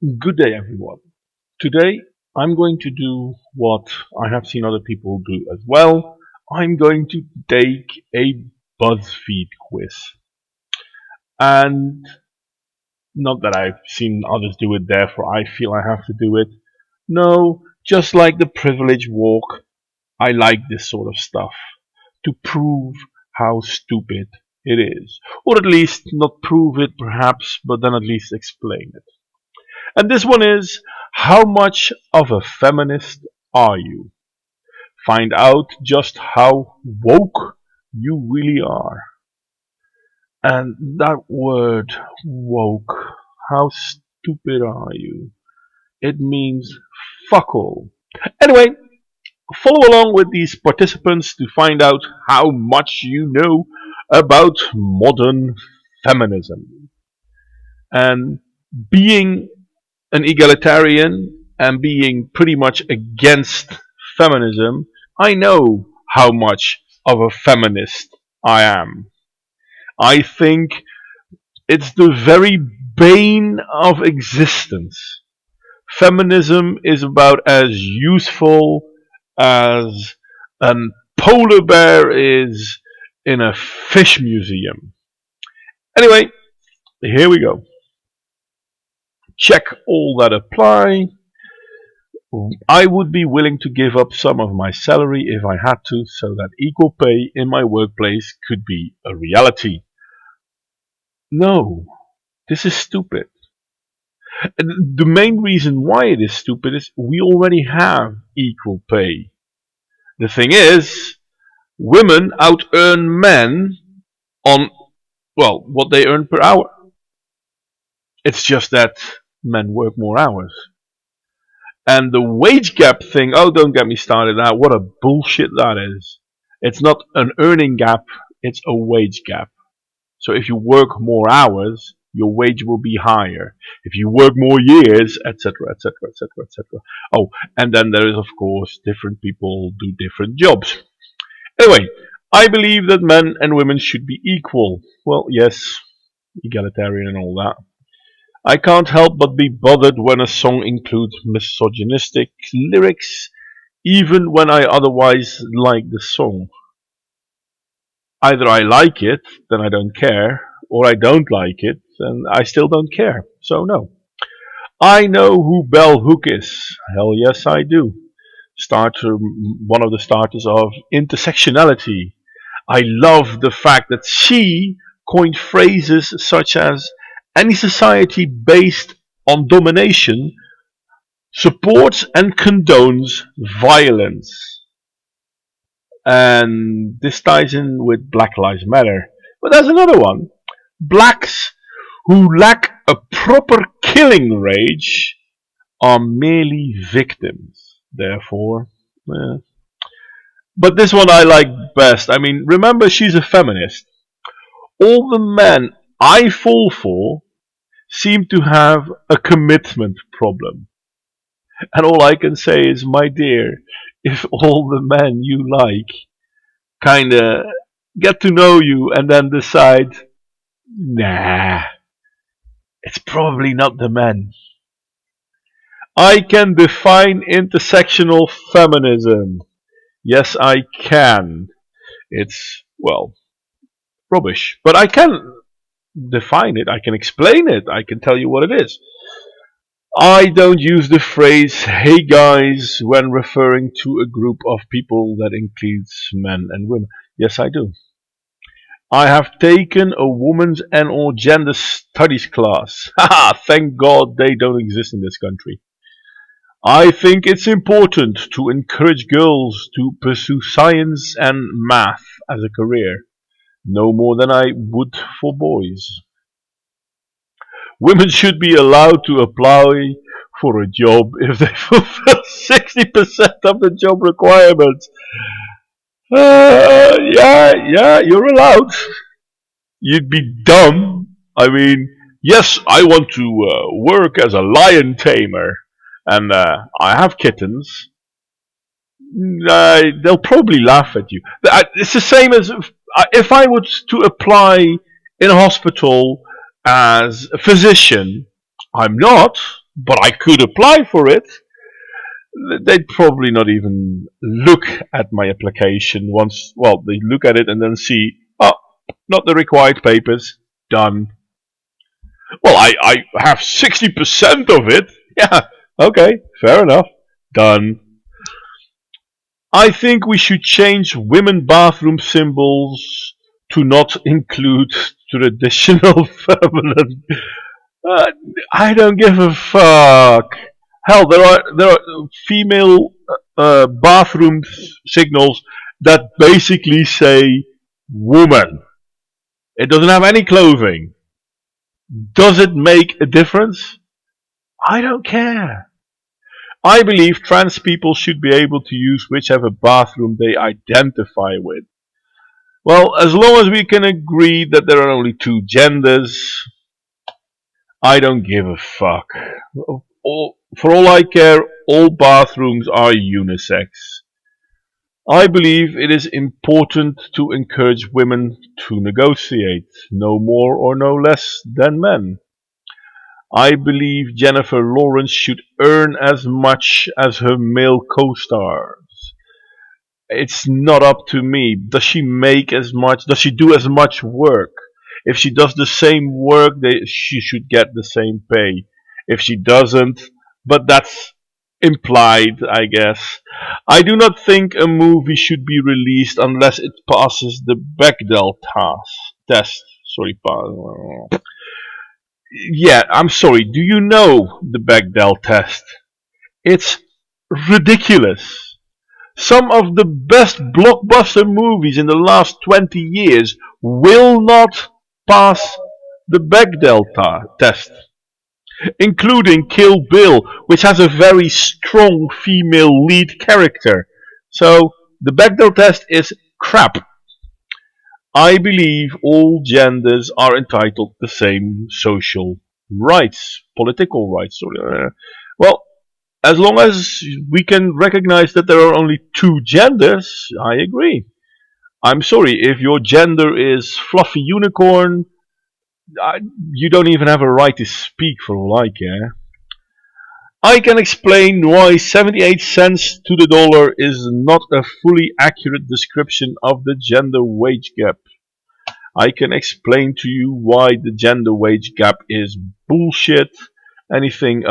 Good day, everyone. Today, I'm going to do what I have seen other people do as well. I'm going to take a Buzzfeed quiz. And not that I've seen others do it, therefore I feel I have to do it. No, just like the privilege walk, I like this sort of stuff to prove how stupid it is. Or at least not prove it perhaps, but then at least explain it. And this one is, how much of a feminist are you? Find out just how woke you really are. And that word, woke, how stupid are you? It means fuck all. Anyway, follow along with these participants to find out how much you know about modern feminism. And being an egalitarian and being pretty much against feminism, I know how much of a feminist I am. I think it's the very bane of existence. Feminism is about as useful as a polar bear is in a fish museum. Anyway, here we go. Check all that apply. I would be willing to give up some of my salary if I had to, so that equal pay in my workplace could be a reality. No, this is stupid. The main reason why it is stupid is we already have equal pay. The thing is, women out-earn men on, well, what they earn per hour. It's just that men work more hours. And the wage gap thing, oh, don't get me started now. What a bullshit that is. It's not an earning gap, it's a wage gap. So if you work more hours, your wage will be higher. If you work more years, etc., etc., etc., etc. Oh, and then there is, of course, different people do different jobs. Anyway, I believe that men and women should be equal. Well, yes, egalitarian and all that. I can't help but be bothered when a song includes misogynistic lyrics, even when I otherwise like the song. Either I like it, then I don't care, or I don't like it, and I still don't care. So no. I know who Bell Hook is. Hell yes, I do. One of the starters of intersectionality. I love the fact that she coined phrases such as any society based on domination supports and condones violence. And this ties in with Black Lives Matter. But there's another one. Blacks who lack a proper killing rage are merely victims. Therefore, But this one I like best. I mean, remember, she's a feminist. All the men I fall for seem to have a commitment problem. And all I can say is, my dear, if all the men you like kinda get to know you and then decide, nah, it's probably not the men. I can define intersectional feminism. Yes, I can. It's, well, rubbish. But I can define it, I can explain it, I can tell you what it is. I don't use the phrase hey guys when referring to a group of people that includes men and women. Yes, I do. I have taken a women's and or gender studies class. Haha, thank God they don't exist in this country. I think it's important to encourage girls to pursue science and math as a career. No more than I would for boys. Women should be allowed to apply for a job if they fulfill 60% of the job requirements. Yeah, you're allowed. You'd be dumb. I mean, yes, I want to work as a lion tamer, and I have kittens. They'll probably laugh at you. It's the same as if I were to apply in a hospital as a physician. I'm not, but I could apply for it. They'd probably not even look at my application once. Well, they look at it and then see, oh, not the required papers, done. Well, I have 60% of it. Yeah, okay, fair enough, done. I think we should change women bathroom symbols to not include traditional feminine. Uh, I don't give a fuck. Hell, there are female bathroom signals that basically say woman. It doesn't have any clothing. Does it make a difference? I don't care. I believe trans people should be able to use whichever bathroom they identify with. Well, as long as we can agree that there are only two genders, I don't give a fuck. For all I care, all bathrooms are unisex. I believe it is important to encourage women to negotiate, no more or no less than men. I believe Jennifer Lawrence should earn as much as her male co-stars. It's not up to me. Does she make as much? Does she do as much work? If she does the same work, she should get the same pay. If she doesn't, but that's implied, I guess. I do not think a movie should be released unless it passes the Bechdel test. Sorry, yeah, I'm sorry. Do you know the Bechdel test? It's ridiculous. Some of the best blockbuster movies in the last 20 years will not pass the Bechdel test, including Kill Bill, which has a very strong female lead character. So the Bechdel test is crap. I believe all genders are entitled to the same social rights, political rights. Well, as long as we can recognize that there are only two genders, I agree. I'm sorry, if your gender is fluffy unicorn, you don't even have a right to speak for all I care. I can explain why 78 cents to the dollar is not a fully accurate description of the gender wage gap. I can explain to you why the gender wage gap is bullshit. Anything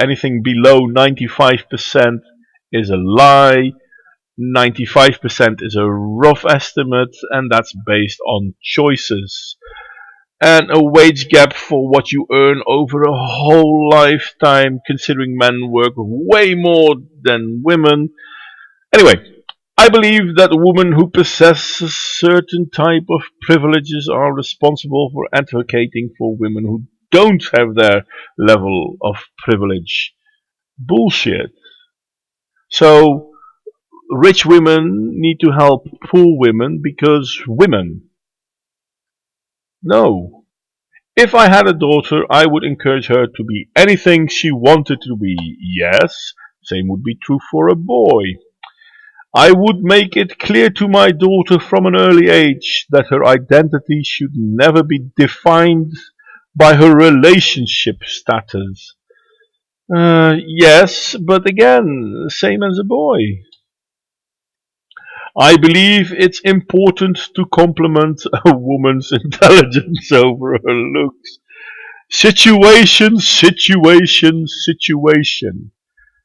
anything below 95% is a lie. 95% is a rough estimate, and that's based on choices. And a wage gap for what you earn over a whole lifetime, considering men work way more than women. Anyway, I believe that women who possess a certain type of privileges are responsible for advocating for women who don't have their level of privilege. Bullshit. So, rich women need to help poor women because women. No. If I had a daughter, I would encourage her to be anything she wanted to be. Yes, same would be true for a boy. I would make it clear to my daughter from an early age that her identity should never be defined by her relationship status. Yes, but again, same as a boy. I believe it's important to compliment a woman's intelligence over her looks. Situation.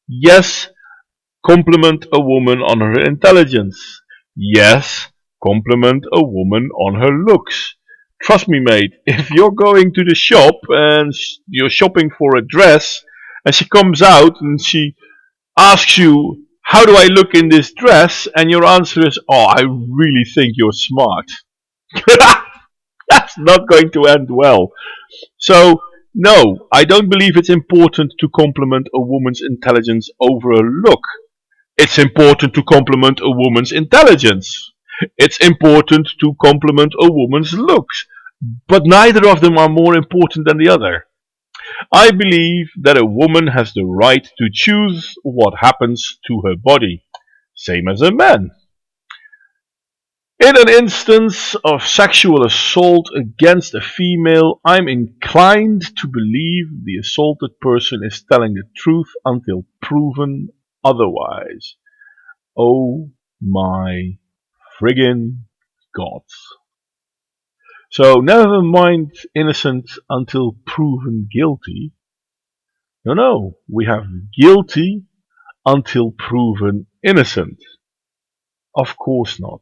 Yes, compliment a woman on her intelligence. Yes, compliment a woman on her looks. Trust me, mate, if you're going to the shop and you're shopping for a dress, and she comes out and she asks you, how do I look in this dress? And your answer is, oh, I really think you're smart. That's not going to end well. So, no, I don't believe it's important to compliment a woman's intelligence over a look. It's important to compliment a woman's intelligence. It's important to compliment a woman's looks. But neither of them are more important than the other. I believe that a woman has the right to choose what happens to her body. Same as a man. In an instance of sexual assault against a female, I'm inclined to believe the assaulted person is telling the truth until proven otherwise. Oh my friggin' God. So never mind innocent until proven guilty. No, we have guilty until proven innocent. Of course not.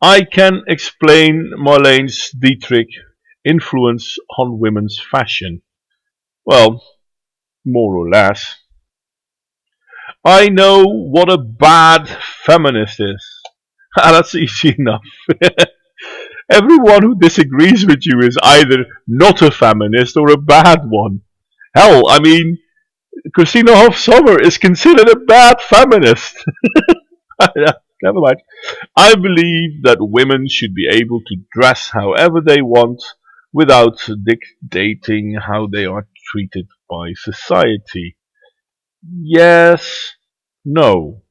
I can explain Marlene's Dietrich influence on women's fashion. Well, more or less. I know what a bad feminist is. That's easy enough. Everyone who disagrees with you is either not a feminist or a bad one. Hell, I mean, Christina Hoff Sommer is considered a bad feminist. Never mind. I believe that women should be able to dress however they want without dictating how they are treated by society. Yes, no.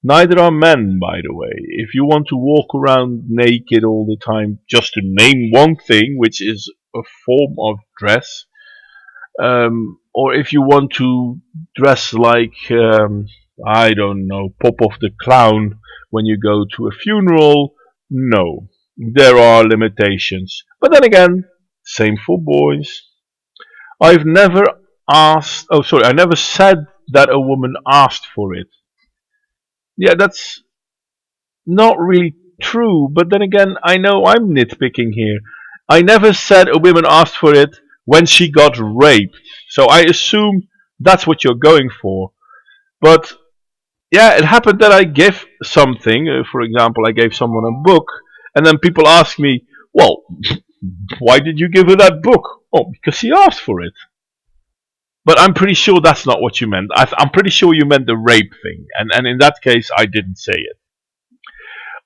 Neither are men, by the way. If you want to walk around naked all the time, just to name one thing, which is a form of dress, or if you want to dress like, I don't know, Popov the Clown when you go to a funeral, no. There are limitations. But then again, same for boys. I've never I never said that a woman asked for it. Yeah, that's not really true, but then again, I know I'm nitpicking here. I never said a woman asked for it when she got raped, so I assume that's what you're going for. But yeah, it happened that I gave something, for example, I gave someone a book, and then people ask me, well, why did you give her that book? Oh, because she asked for it. But I'm pretty sure that's not what you meant. I'm pretty sure you meant the rape thing, and in that case, I didn't say it.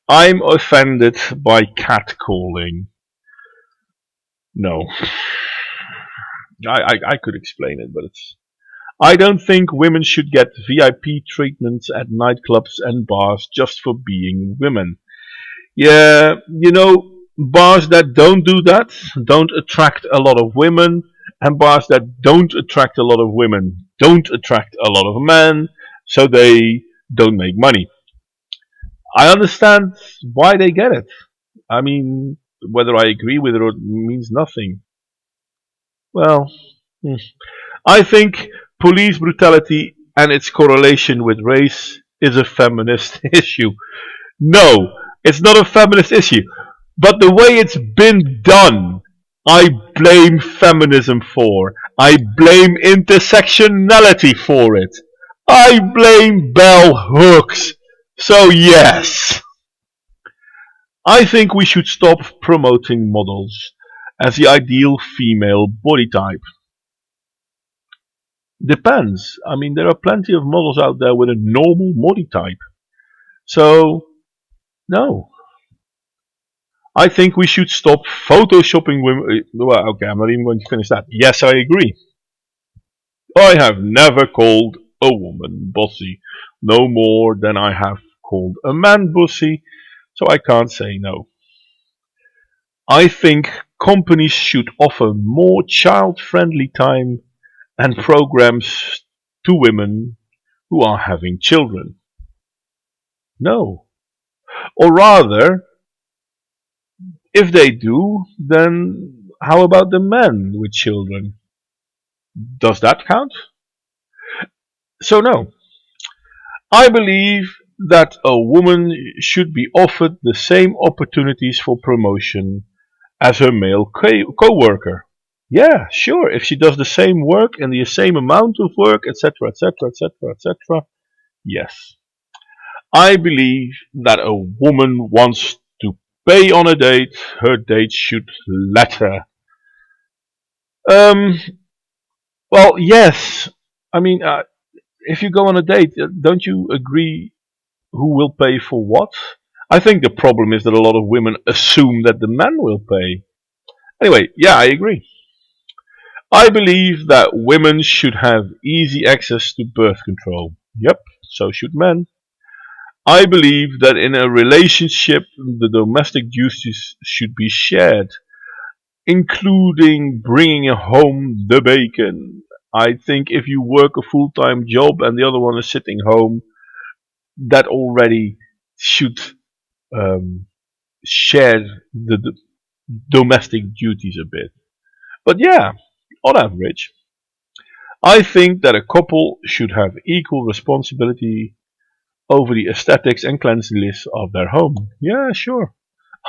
I'm offended by catcalling. No. I could explain it, but it's. I don't think women should get VIP treatments at nightclubs and bars just for being women. Yeah, bars that don't do that don't attract a lot of women, and bars that don't attract a lot of women don't attract a lot of men, so they don't make money. I understand why they get it. I mean, whether I agree with it or means nothing. Well, I think police brutality and its correlation with race is a feminist issue. No, it's not a feminist issue. But the way it's been done, I blame feminism for. I blame intersectionality for it. I blame bell hooks. So yes, I think we should stop promoting models as the ideal female body type. Depends. I mean, there are plenty of models out there with a normal body type. So, no. I think we should stop photoshopping women. Well, okay, I'm not even going to finish that. Yes, I agree. I have never called a woman bossy, no more than I have called a man bossy, so I can't say no. I think companies should offer more child-friendly time and programs to women who are having children. No. Or rather, if they do, then how about the men with children? Does that count? So no. I believe that a woman should be offered the same opportunities for promotion as her male co-worker. Yeah, sure, if she does the same work and the same amount of work, etc., etc., etc., etc., yes. I believe that a woman wants to pay on a date, her date should let her. Um, well, yes. I mean, if you go on a date, don't you agree who will pay for what? I think the problem is that a lot of women assume that the man will pay. Anyway, yeah, I agree. I believe that women should have easy access to birth control. Yep, so should men. I believe that in a relationship, the domestic duties should be shared, including bringing home the bacon. I think if you work a full-time job and the other one is sitting home, that already should um, share the domestic duties a bit. But yeah, on average, I think that a couple should have equal responsibility over the aesthetics and cleanliness of their home. Yeah, sure.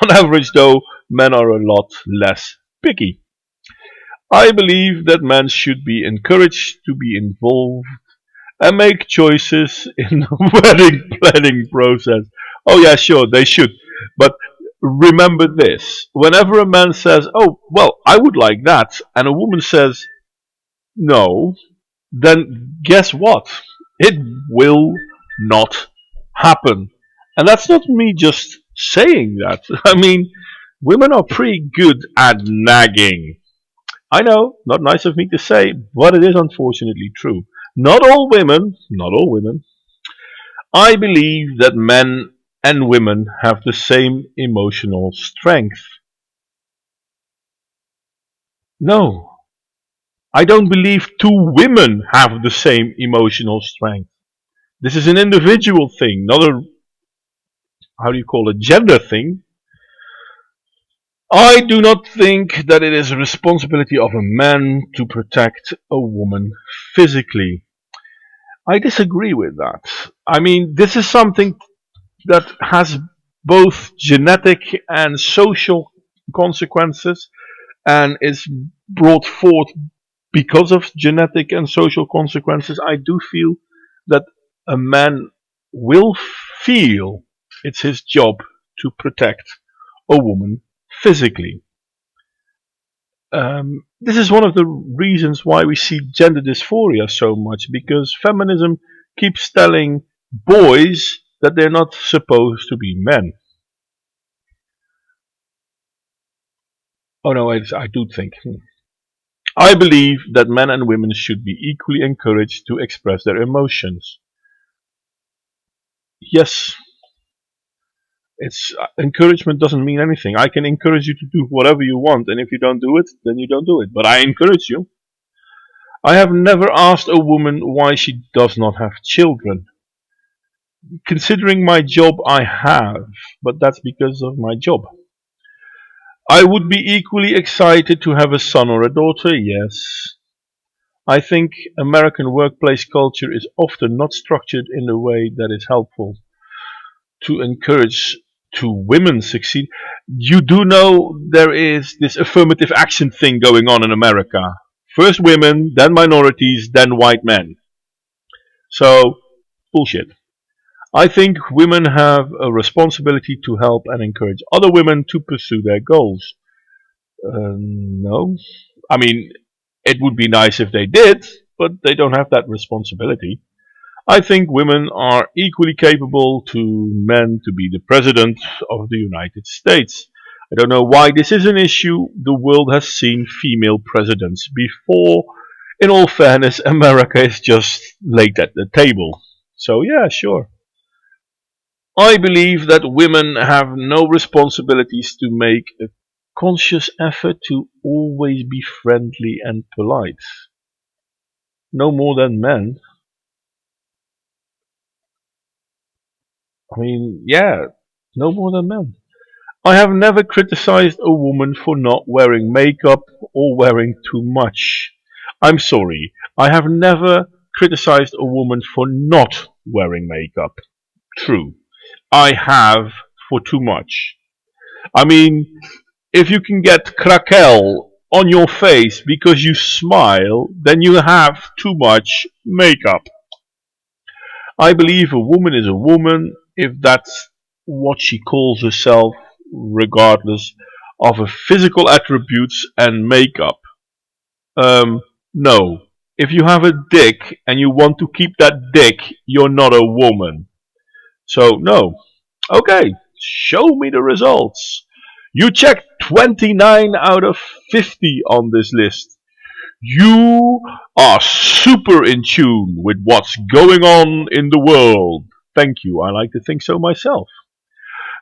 On average, though, men are a lot less picky. I believe that men should be encouraged to be involved and make choices in the wedding planning process. Oh yeah, sure, they should. But remember this. Whenever a man says, oh, well, I would like that, and a woman says, no, then guess what? It will not happen. And that's not me just saying that. I mean, women are pretty good at nagging. I know, not nice of me to say, but it is unfortunately true. Not all women. I believe that men and women have the same emotional strength. No, I don't believe two women have the same emotional strength. This is an individual thing, not a, how do you call it, gender thing. I do not think that it is a responsibility of a man to protect a woman physically. I disagree with that. I mean, this is something that has both genetic and social consequences and is brought forth because of genetic and social consequences. I do feel that a man will feel it's his job to protect a woman physically. This is one of the reasons why we see gender dysphoria so much, because feminism keeps telling boys that they're not supposed to be men. Oh no, I do think. I believe that men and women should be equally encouraged to express their emotions. Yes, it's encouragement doesn't mean anything. I can encourage you to do whatever you want, and if you don't do it, then you don't do it. But I encourage you. I have never asked a woman why she does not have children. Considering my job, I have, but that's because of my job. I would be equally excited to have a son or a daughter, yes. I think American workplace culture is often not structured in a way that is helpful to encourage to women succeed. You do know there is this affirmative action thing going on in America. First women, then minorities, then white men. So, bullshit. I think women have a responsibility to help and encourage other women to pursue their goals. No. I mean, it would be nice if they did, but they don't have that responsibility. I think women are equally capable to men to be the president of the United States. I don't know why this is an issue. The world has seen female presidents before. In all fairness, America is just late at the table. So yeah, sure. I believe that women have no responsibilities to make a conscious effort to always be friendly and polite. No more than men. I mean, yeah, no more than men. I have never criticized a woman for not wearing makeup or wearing too much. I'm sorry, I have never criticized a woman for not wearing makeup. True. I have for too much. I mean, if you can get crackle on your face because you smile, then you have too much makeup. I believe a woman is a woman if that's what she calls herself, regardless of her physical attributes and makeup. No. If you have a dick and you want to keep that dick, you're not a woman. So, no. Okay, show me the results. You checked 29 out of 50 on this list. You are super in tune with what's going on in the world. thank you. I like to think so myself.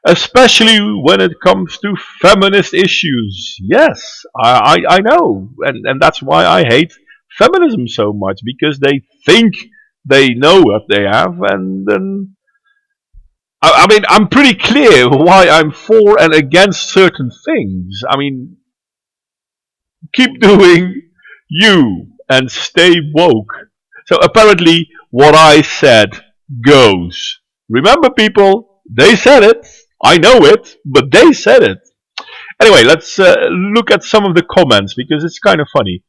Especially when it comes to feminist issues. Yes, I know. And that's why I hate feminism so much, because they think they know what they have, and then I mean, I'm pretty clear why I'm for and against certain things. I mean, keep doing you and stay woke. So apparently, what I said goes. Remember, people, they said it. I know it, but they said it. Anyway, let's look at some of the comments, because it's kind of funny.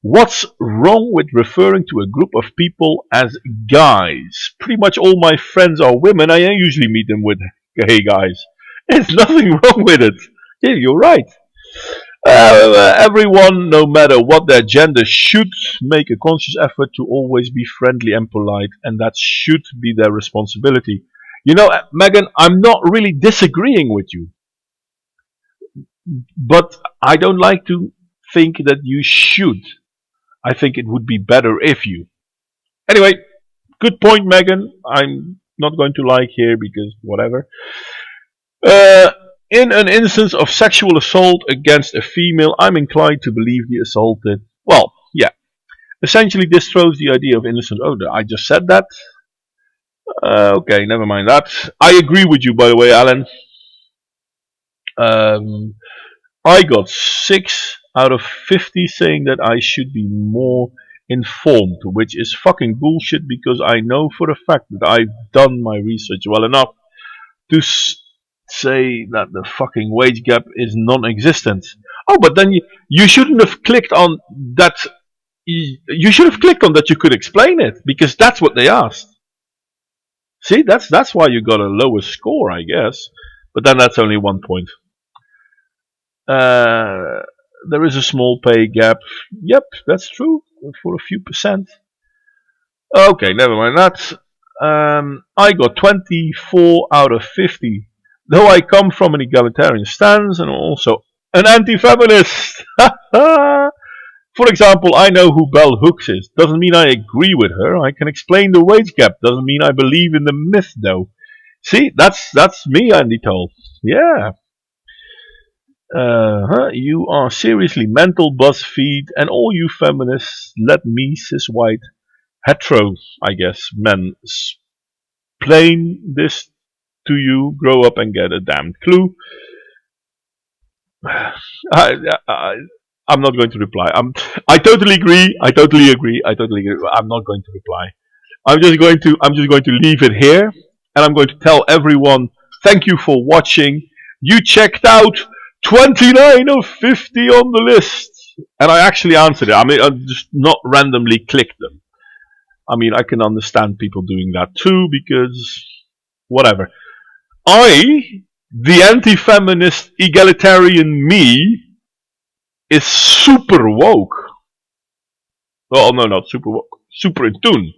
What's wrong with referring to a group of people as guys? Pretty much all my friends are women. I usually meet them with, hey guys. There's nothing wrong with it. Yeah, you're right. Everyone, no matter what their gender, should make a conscious effort to always be friendly and polite, and that should be their responsibility. You know, Megan, I'm not really disagreeing with you, but I don't like to think that you should. I think it would be better if you. Anyway, good point, Megan. I'm not going to like here because whatever. In an instance of sexual assault against a female, I'm inclined to believe the assaulted. Well, yeah. Essentially, this throws the idea of innocent. Oh, I just said that. Okay, never mind that. I agree with you, by the way, Alan. I got 6 out of 50 saying that I should be more informed, which is fucking bullshit, because I know for a fact that I've done my research well enough to say that the fucking wage gap is non-existent. Oh, but then you shouldn't have clicked on that. You should have clicked on that you could explain it, because that's what they asked. See, that's why you got a lower score, I guess. But then that's only 1 point. There is a small pay gap. Yep, that's true, for a few percent. Okay, never mind that. I got 24 out of 50. Though I come from an egalitarian stance and also an anti-feminist. For example, I know who Bell Hooks is. Doesn't mean I agree with her. I can explain the wage gap. Doesn't mean I believe in the myth, though. See, that's me, Andy told. Yeah. You are seriously mental, Buzzfeed, and all you feminists, let me, cis white, hetero, I guess, men, explain this to you. Grow up and get a damn clue. I'm not going to reply. I totally agree. I totally agree. I'm not going to reply. I'm just going to leave it here, and I'm going to tell everyone thank you for watching. You checked out 29 of 50 on the list, and I actually answered it. I mean, I just not randomly clicked them. I mean, I can understand people doing that too, because whatever. The anti-feminist egalitarian me, is super woke. Well, no, not super woke. Super in tune.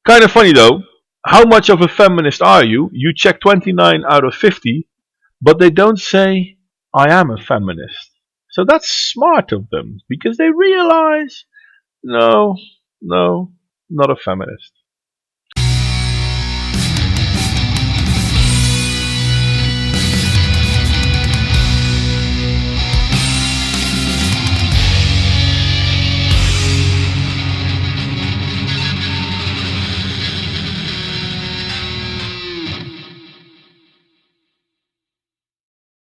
Kind of funny though. How much of a feminist are you? You check 29 out of 50, but they don't say, I am a feminist. So that's smart of them, because they realize, no, not a feminist.